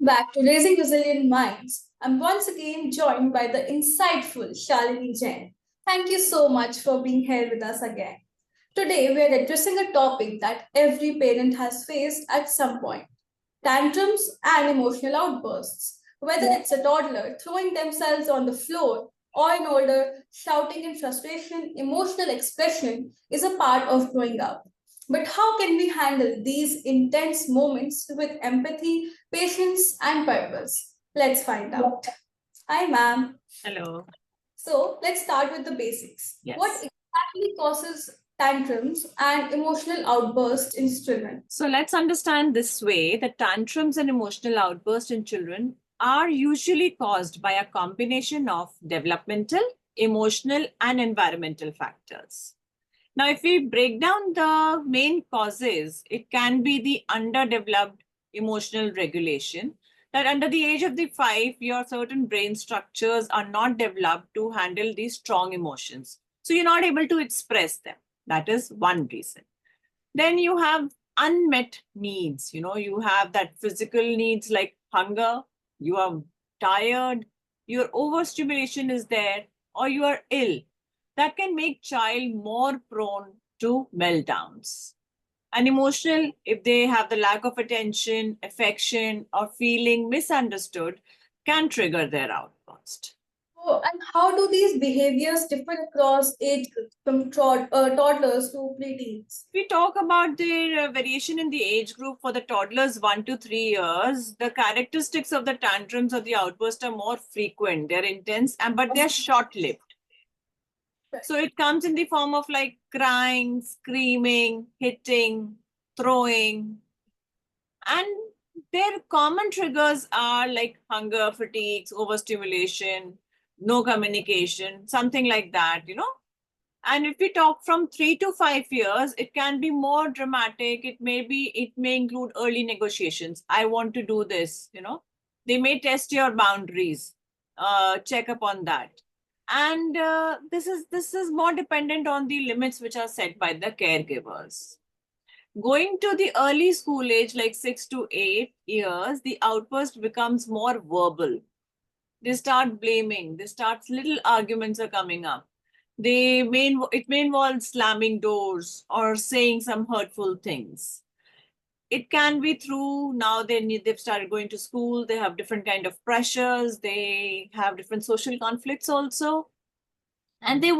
back to Raising Resilient Minds. I'm once again joined by the insightful Shalini Jain. Thank you so much for being here with us again. Today, we are addressing a topic that every parent has faced at some point: tantrums and emotional outbursts. Whether it's a toddler throwing themselves on the floor or an older shouting in frustration, emotional expression is a part of growing up. But how can we handle these intense moments with empathy, patience, and purpose? Let's find out. Hi, ma'am. Hello. So let's start with the basics. Yes. What exactly causes tantrums and emotional outbursts in children? So let's understand this way that tantrums and emotional outbursts in children are usually caused by a combination of developmental, emotional, and environmental factors. Now, if we break down the main causes, it can be the underdeveloped emotional regulation, that under the age of the 5, your certain brain structures are not developed to handle these strong emotions. So you're not able to express them. That is one reason. Then you have unmet needs. You have that physical needs like hunger, you are tired, your overstimulation is there, or you are ill. That can make child more prone to meltdowns. And emotional, if they have the lack of attention, affection, or feeling misunderstood, can trigger their outburst. Oh, and how do these behaviors differ across age groups from toddlers to preteens? We talk about the variation in the age group for the toddlers 1 to 3 years. The characteristics of the tantrums or the outbursts are more frequent. They're intense, but they're short-lived. So it comes in the form of like crying, screaming, hitting, throwing. And their common triggers are like hunger, fatigues, overstimulation, no communication, something like that. And if we talk from 3 to 5 years, it can be more dramatic. It may include early negotiations. I want to do this. They may test your boundaries, check upon that. And this is more dependent on the limits which are set by the caregivers. Going to the early school age, like 6 to 8 years, the outburst becomes more verbal. They start blaming. Little arguments are coming up. It may involve slamming doors or saying some hurtful things. It can be through now they've started going to school. They have different kind of pressures. They have different social conflicts also, and they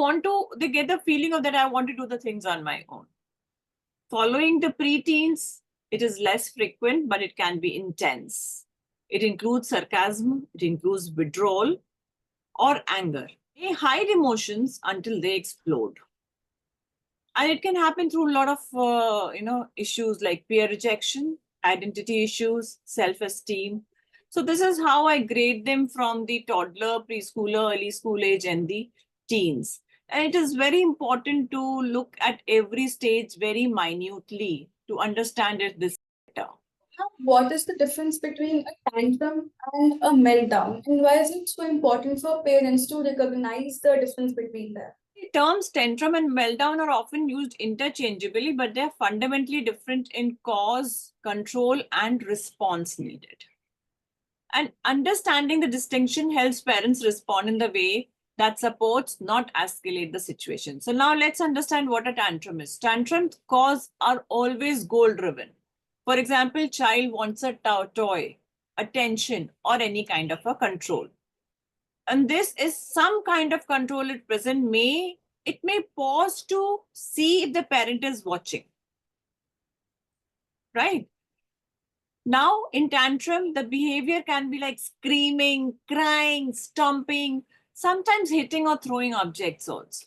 get the feeling of that I want to do the things on my own. Following the preteens, it is less frequent, but it can be intense. It includes sarcasm. It includes withdrawal or anger. They hide emotions until they explode. And it can happen through a lot of, issues like peer rejection, identity issues, self-esteem. So this is how I grade them from the toddler, preschooler, early school age, and the teens. And it is very important to look at every stage very minutely to understand this better. What is the difference between a tantrum and a meltdown? And why is it so important for parents to recognize the difference between them? The terms tantrum and meltdown are often used interchangeably, but they're fundamentally different in cause, control, and response needed. And understanding the distinction helps parents respond in the way that supports, not escalate the situation. So now let's understand what a tantrum is. Tantrum cause are always goal-driven. For example, child wants a toy, attention, or any kind of a control. And this is some kind of control at present. It may pause to see if the parent is watching. Right? Now, in tantrum, the behavior can be like screaming, crying, stomping, sometimes hitting or throwing objects also.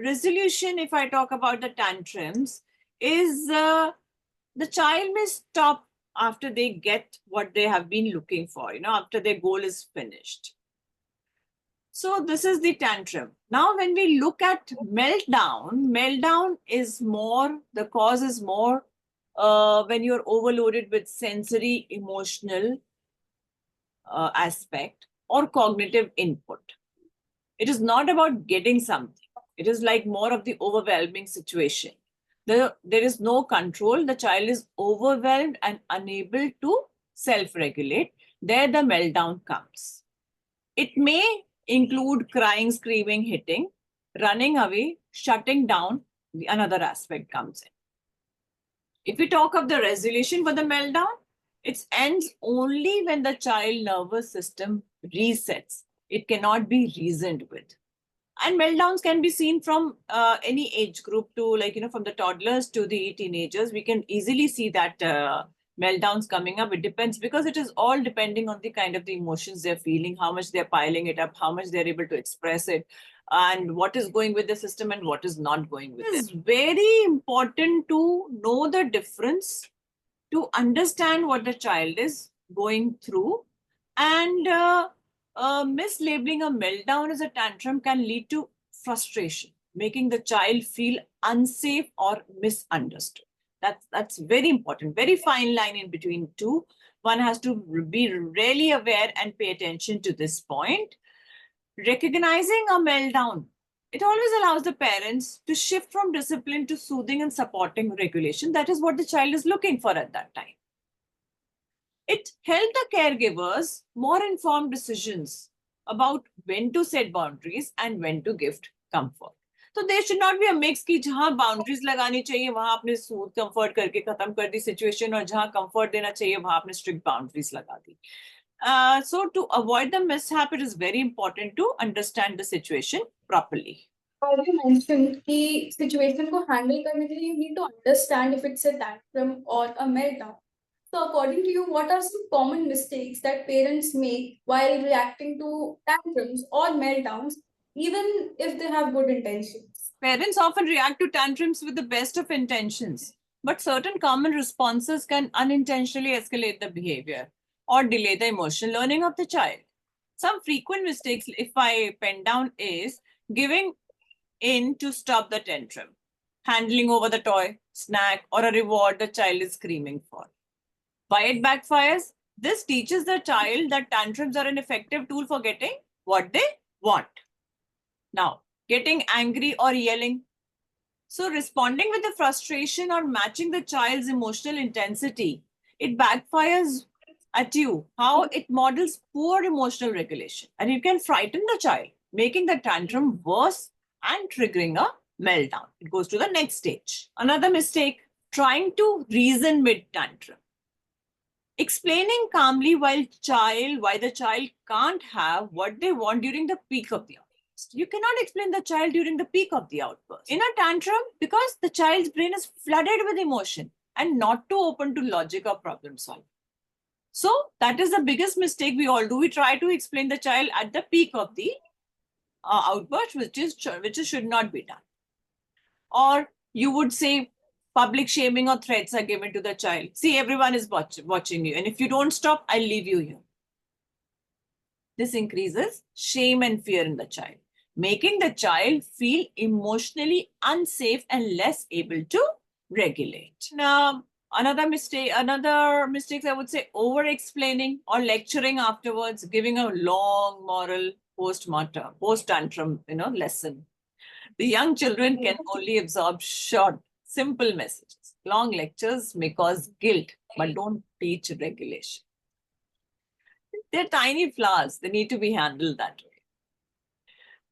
Resolution, if I talk about the tantrums, is the child may stop after they get what they have been looking for, after their goal is finished. So this is the tantrum. Now, when we look at meltdown is more, the cause is more when you're overloaded with sensory, emotional aspect or cognitive input. It is not about getting something. It is like more of the overwhelming situation. There is no control. The child is overwhelmed and unable to self-regulate. there the meltdown comes. It may include crying, screaming, hitting, running away, shutting down. Another aspect comes in. If we talk of the resolution for the meltdown, it ends only when the child nervous system resets. It cannot be reasoned with. And meltdowns can be seen from any age group to, like, from the toddlers to the teenagers. We can easily see that meltdowns coming up. It depends, because it is all depending on the kind of the emotions they're feeling, how much they're piling it up, how much they're able to express it, and what is going with the system and what is not going with it. It's very important to know the difference, to understand what the child is going through, and mislabeling a meltdown as a tantrum can lead to frustration, making the child feel unsafe or misunderstood. That's very important. Very fine line in between two. One has to be really aware and pay attention to this point. Recognizing a meltdown, it always allows the parents to shift from discipline to soothing and supporting regulation. That is what the child is looking for at that time. It helped the caregivers more informed decisions about when to set boundaries and when to give comfort. So there should not be a mix कि जहाँ boundaries लगानी चाहिए वहाँ आपने soothe comfort करके खत्म कर दी situation, और जहाँ comfort देना चाहिए वहाँ आपने strict boundaries लगा दी. So to avoid the mishap, it is very important to understand the situation properly. As you mentioned, the situation को handle करने के लिए you need to understand if it's a tantrum or a meltdown. So according to you, what are some common mistakes that parents make while reacting to tantrums or meltdowns, even if they have good intentions? Parents often react to tantrums with the best of intentions, but certain common responses can unintentionally escalate the behavior or delay the emotional learning of the child. Some frequent mistakes, if I pen down, is giving in to stop the tantrum, handling over the toy, snack, or a reward the child is screaming for. Why it backfires? This teaches the child that tantrums are an effective tool for getting what they want. Now, getting angry or yelling. So responding with the frustration or matching the child's emotional intensity, it backfires at you. How it models poor emotional regulation, and it can frighten the child, making the tantrum worse and triggering a meltdown. It goes to the next stage. Another mistake, trying to reason mid-tantrum. Explaining calmly why the child can't have what they want during the peak of the outburst. You cannot explain the child during the peak of the outburst. In a tantrum, because the child's brain is flooded with emotion and not too open to logic or problem solving. So that is the biggest mistake we all do. We try to explain the child at the peak of the outburst, which should not be done. Or you would say public shaming or threats are given to the child. See, everyone is watching you, and if you don't stop, I'll leave you here. This increases shame and fear in the child, making the child feel emotionally unsafe and less able to regulate. Now, another mistake I would say, over-explaining or lecturing afterwards, giving a long moral post-tantrum, lesson. The young children can only absorb short, simple messages. Long lectures may cause guilt, but don't teach regulation. They're tiny flowers. They need to be handled that way.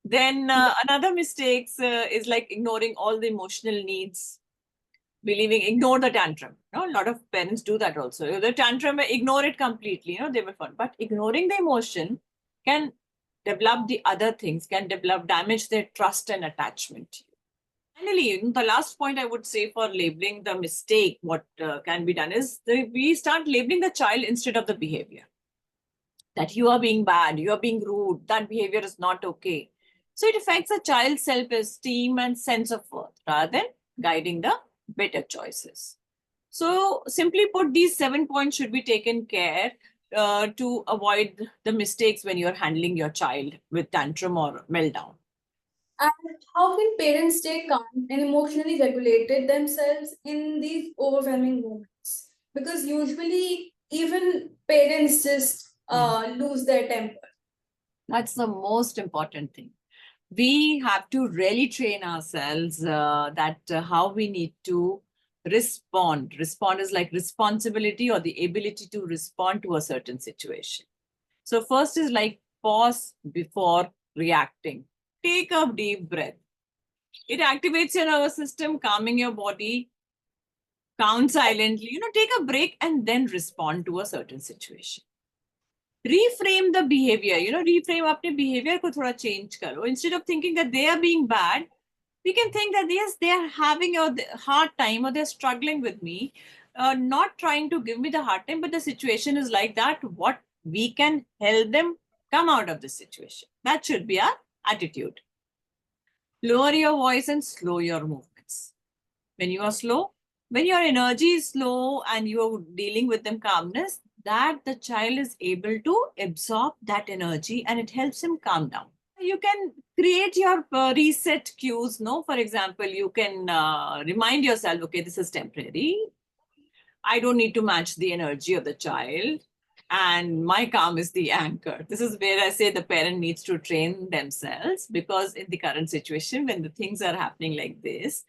Then another mistake is like ignoring all the emotional needs, ignore the tantrum. A lot of parents do that also. The tantrum, ignore it completely. They were fun. But ignoring the emotion can develop the other things, can damage their trust and attachment to you. Finally, the last point I would say for labeling the mistake, what can be done is we start labeling the child instead of the behavior. That you are being bad, you are being rude, that behavior is not okay. So it affects the child's self-esteem and sense of worth rather than guiding the better choices. So simply put, these 7 points should be taken care to avoid the mistakes when you're handling your child with tantrum or meltdown. And how can parents stay calm and emotionally regulated themselves in these overwhelming moments? Because usually even parents just lose their temper. That's the most important thing. We have to really train ourselves that how we need to respond. Respond is like responsibility or the ability to respond to a certain situation. So first is like pause before reacting. Take a deep breath. It activates your nervous system, calming your body. Count silently, take a break and then respond to a certain situation. Reframe the behavior, reframe अपने behavior को थोड़ा change करो. Instead of thinking that they are being bad, we can think that yes, they are having a hard time or they're struggling with me, not trying to give me the hard time, but the situation is like that. What we can help them come out of the situation. That should be our attitude. Lower your voice and slow your movements. When you are slow, when your energy is low and you are dealing with them calmness, that the child is able to absorb that energy and it helps him calm down. You can create your reset cues. No, for example, you can remind yourself, okay, this is temporary. I don't need to match the energy of the child. And my calm is the anchor. This is where I say the parent needs to train themselves, because in the current situation, when the things are happening like this,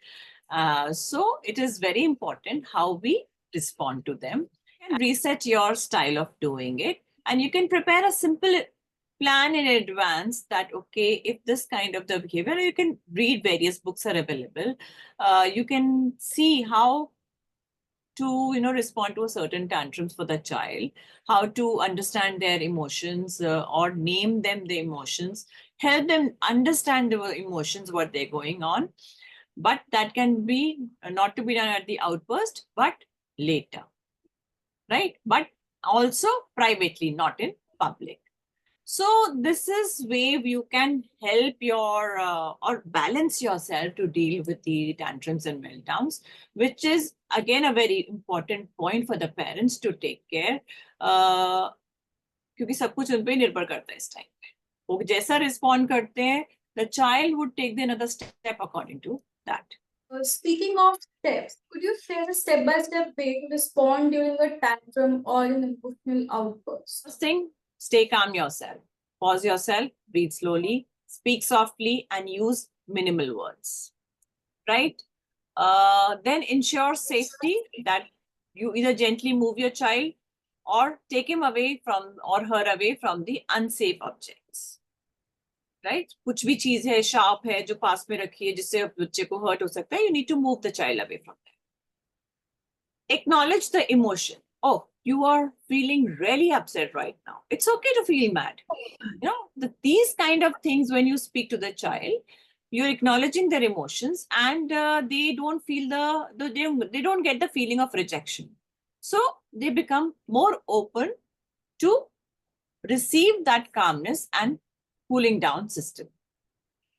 so it is very important how we respond to them. And reset your style of doing it. And you can prepare a simple plan in advance that, okay, if this kind of the behavior, you can read, various books are available. You can see how to respond to a certain tantrums for the child, how to understand their emotions, or name them the emotions, help them understand the emotions, what they're going on. But that can be not to be done at the outburst, but later, right? But also privately, not in public. So this is way you can help your or balance yourself to deal with the tantrums and meltdowns, which is again a very important point for the parents to take care. क्योंकि सब कुछ उन पे निर्भर करता है इस time पे. वो जैसा रिस्पॉन्ड करते हैं, the child would take the another step according to that. Speaking of steps, could you share a step-by-step way to respond during a tantrum or an emotional outburst? First thing, stay calm yourself. Pause yourself, breathe slowly, speak softly, and use minimal words. Right? Then ensure safety, that you either gently move your child or take him away from or her away from the unsafe objects. Right? कुछ भी चीज है, sharp है, जो पास में रखी है, जिससे बच्चे को hurt हो सकता है, you need to move the child away from that. Acknowledge the emotion. Oh, you are feeling really upset right now. It's okay to feel mad. These kind of things, when you speak to the child, you're acknowledging their emotions, and they don't feel they don't get the feeling of rejection. So they become more open to receive that calmness and cooling down system.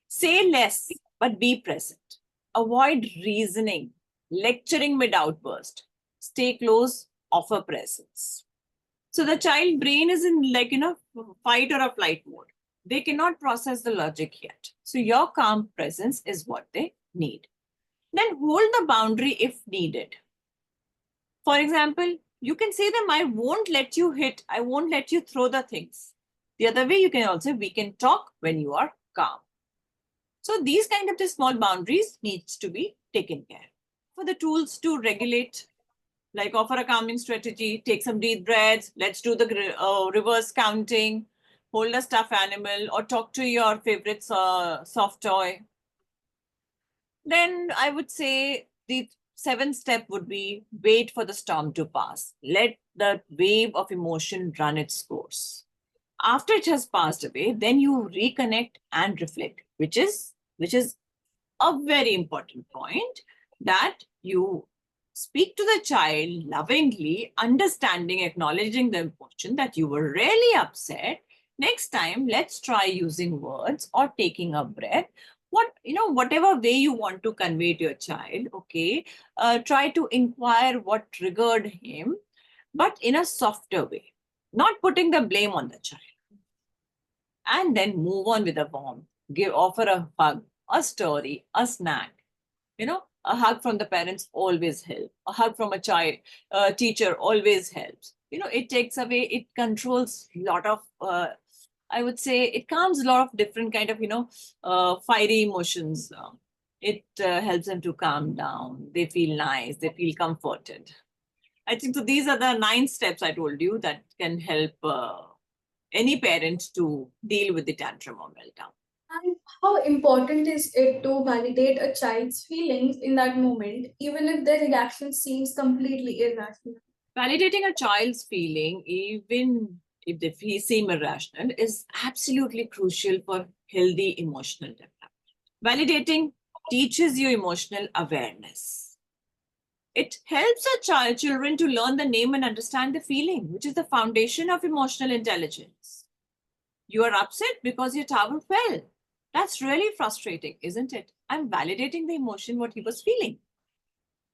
Say less, but be present. Avoid reasoning, lecturing mid outburst. Stay close, offer presence. So the child brain is in fight or a flight mode. They cannot process the logic yet. So your calm presence is what they need. Then hold the boundary if needed. For example, you can say them, I won't let you hit, I won't let you throw the things. The other way you can also, we can talk when you are calm. So these kind of the small boundaries needs to be taken care. For the tools to regulate, like offer a calming strategy, take some deep breaths, let's do the reverse counting, hold a stuffed animal, or talk to your favorite soft toy. Then I would say the 7th step would be wait for the storm to pass. Let the wave of emotion run its course. After it has passed away, then you reconnect and reflect, which is a very important point, that you speak to the child lovingly, understanding, acknowledging the emotion that you were really upset. Next time, let's try using words or taking a breath. Whatever way you want to convey to your child, okay, try to inquire what triggered him, but in a softer way, not putting the blame on the child. And then move on with a warmth. Offer a hug, a story, a snack. A hug from the parents always helps. A hug from a teacher always helps. It takes away, it controls a lot of, I would say, it calms a lot of different kind of, fiery emotions. It helps them to calm down. They feel nice. They feel comforted. I think so. These are the 9 steps I told you that can help any parent to deal with the tantrum or meltdown. And how important is it to validate a child's feelings in that moment, even if their reaction seems completely irrational? Validating a child's feeling, even if they seem irrational, is absolutely crucial for healthy emotional development. Validating teaches you emotional awareness. It helps children to learn the name and understand the feeling, which is the foundation of emotional intelligence. You are upset because your towel fell. That's really frustrating, isn't it? I'm validating the emotion, what he was feeling.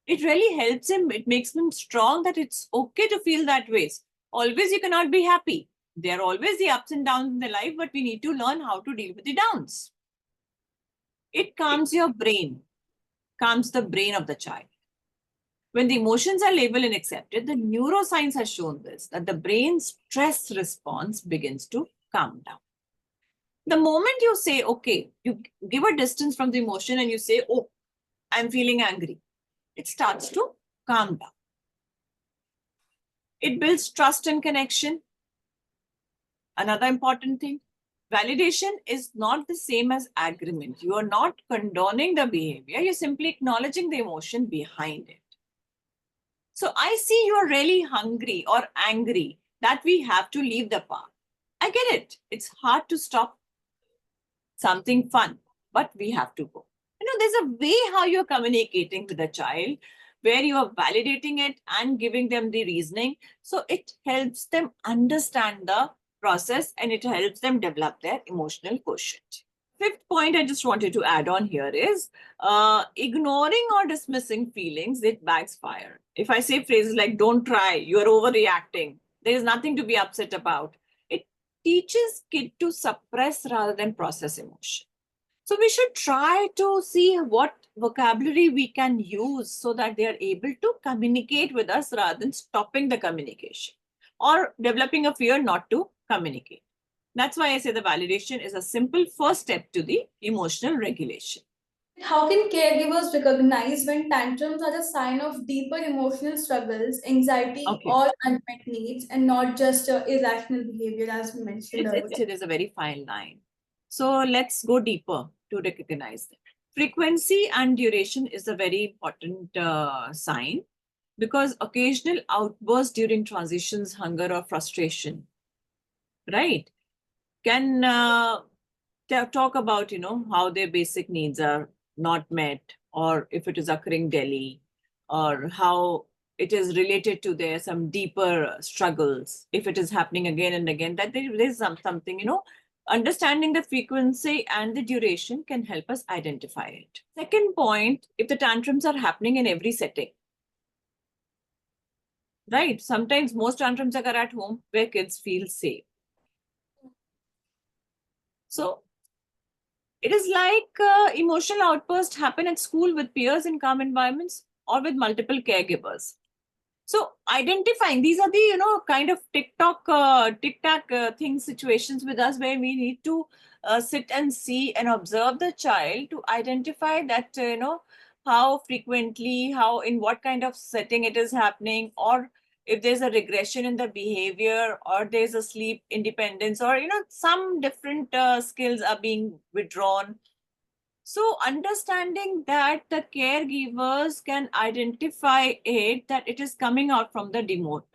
It really helps him. It makes him strong that it's okay to feel that way. Always you cannot be happy. There are always the ups and downs in the life, but we need to learn how to deal with the downs. It calms your brain, calms the brain of the child. When the emotions are labeled and accepted, the neuroscience has shown this, that the brain's stress response begins to calm down. The moment you say, okay, you give a distance from the emotion and you say, oh, I'm feeling angry, it starts to calm down. It builds trust and connection. Another important thing, validation is not the same as agreement. You are not condoning the behavior, you're simply acknowledging the emotion behind it. So I see you're really hungry or angry that we have to leave the park. I get it. It's hard to stop something fun, but we have to go. There's a way how you're communicating with the child where you are validating it and giving them the reasoning. So it helps them understand the process and it helps them develop their emotional quotient. Fifth point I just wanted to add on here is ignoring or dismissing feelings, it backfire. If I say phrases like, don't try, you're overreacting, there is nothing to be upset about, it teaches kid to suppress rather than process emotion. So we should try to see what vocabulary we can use so that they are able to communicate with us rather than stopping the communication or developing a fear not to communicate. That's why I say the validation is a simple first step to the emotional regulation. How can caregivers recognize when tantrums are a sign of deeper emotional struggles, anxiety, Okay. or unmet needs, and not just irrational behavior, as we mentioned earlier? It is a very fine line. So let's go deeper to recognize them. Frequency and duration is a very important sign because occasional outbursts during transitions, hunger, or frustration, right, can talk about how their basic needs are not met, or if it is occurring daily, or how it is related to their some deeper struggles. If it is happening again and again, that there is something understanding the frequency and the duration can help us identify it. Second point, if the tantrums are happening in every setting, right? Sometimes most tantrums occur at home where kids feel safe. So it is like emotional outbursts happen at school with peers in calm environments or with multiple caregivers. So identifying these are the kind of tic tac thing situations with us where we need to sit and see and observe the child to identify that how frequently, how in what kind of setting it is happening, or if there's a regression in the behavior, or there's a sleep independence, or some different skills are being withdrawn. So understanding that the caregivers can identify it, that it is coming out from the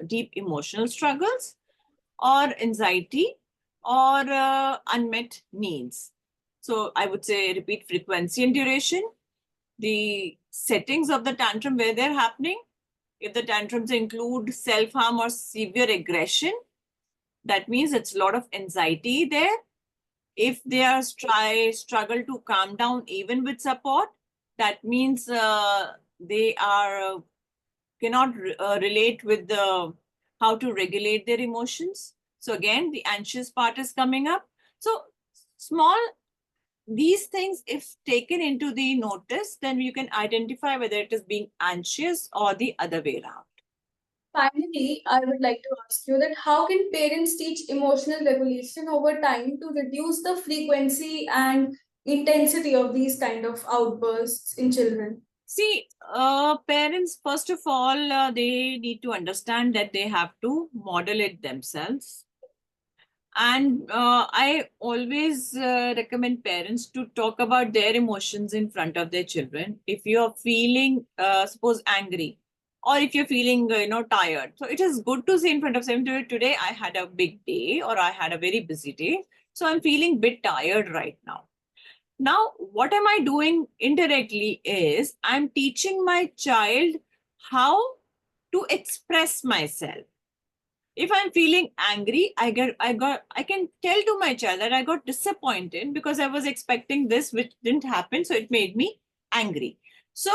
deep emotional struggles or anxiety or unmet needs. So I would say repeat frequency and duration, the settings of the tantrum where they're happening. If the tantrums include self-harm or severe aggression, that means it's a lot of anxiety there. If they are struggle to calm down even with support, that means they are cannot relate with the how to regulate their emotions. So again, the anxious part is coming up. So small, these things, if taken into the notice, then you can identify whether it is being anxious or the other way around. Finally, I would like to ask you that how can parents teach emotional regulation over time to reduce the frequency and intensity of these kind of outbursts in children? See, parents, first of all, they need to understand that they have to model it themselves. And I always recommend parents to talk about their emotions in front of their children. If you're feeling, suppose, angry, or if you're feeling, tired, so it is good to say in front of them, today I had a big day, or I had a very busy day, so I'm feeling a bit tired right now. Now, what am I doing indirectly is I'm teaching my child how to express myself. If I'm feeling angry, I can tell to my child that I got disappointed because I was expecting this, which didn't happen. So it made me angry. So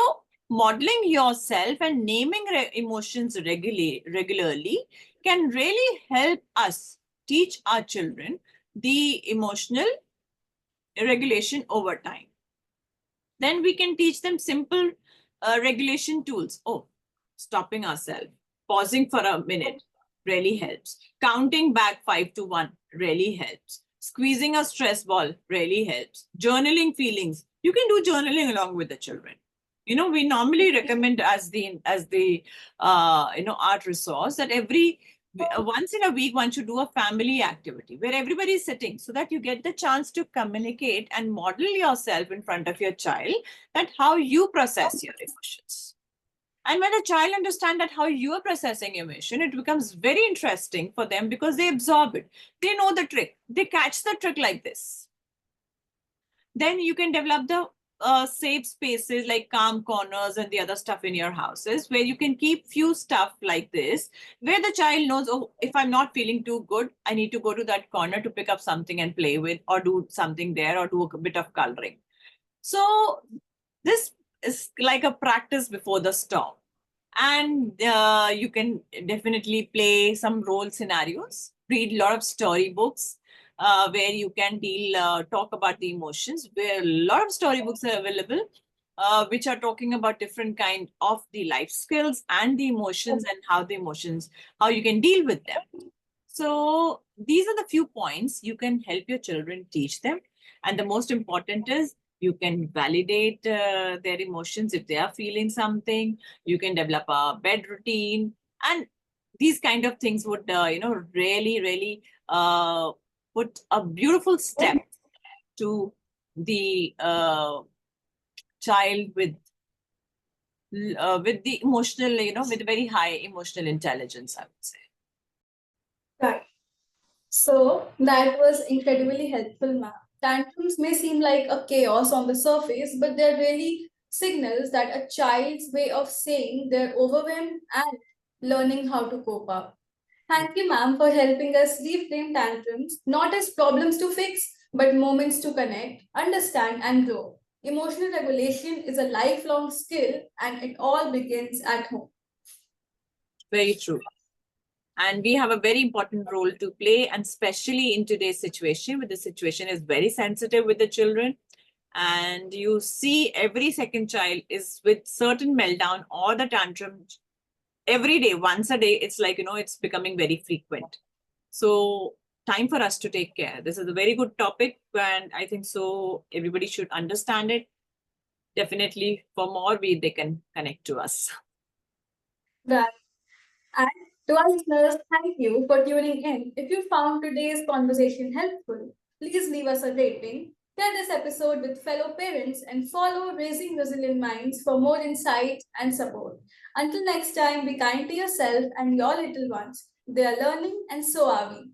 modeling yourself and naming emotions regularly can really help us teach our children the emotional regulation over time. Then we can teach them simple regulation tools. Oh, stopping ourselves, pausing for a minute really helps. Counting back 5 to 1 really helps. Squeezing a stress ball really helps. Journaling feelings. You can do journaling along with the children. We normally recommend as the art resource that every once in a week one should do a family activity where everybody is sitting, so that you get the chance to communicate and model yourself in front of your child, that how you process your emotions. And when a child understands that how you are processing emotion, it becomes very interesting for them because they absorb it. They know the trick. They catch the trick like this. Then you can develop the safe spaces like calm corners and the other stuff in your houses where you can keep few stuff like this, where the child knows, oh, if I'm not feeling too good, I need to go to that corner to pick up something and play with, or do something there, or do a bit of coloring. So this is like a practice before the storm. And you can definitely play some role scenarios, read a lot of storybooks where you can talk about the emotions, where a lot of storybooks are available which are talking about different kind of the life skills and the emotions, and how you can deal with them. So these are the few points you can help your children teach them. And the most important is you can validate their emotions if they are feeling something. You can develop a bed routine. And these kind of things would, really, really put a beautiful step to the child with the emotional, with very high emotional intelligence, I would say. Right. So that was incredibly helpful, ma'am. Tantrums may seem like a chaos on the surface, but they're really signals that a child's way of saying they're overwhelmed and learning how to cope up. Thank you, ma'am, for helping us reframe tantrums not as problems to fix, but moments to connect, understand, and grow. Emotional regulation is a lifelong skill, and it all begins at home. Very true. And we have a very important role to play, and especially in today's situation, where the situation is very sensitive with the children. And you see every second child is with certain meltdown or the tantrum every day, once a day. It's like, it's becoming very frequent. So time for us to take care. This is a very good topic, and I think so everybody should understand it. Definitely for more, they can connect to us. Right. And to our listeners, thank you for tuning in. If you found today's conversation helpful, please leave us a rating. Share this episode with fellow parents and follow Raising Resilient Minds for more insight and support. Until next time, be kind to yourself and your little ones. They are learning, and so are we.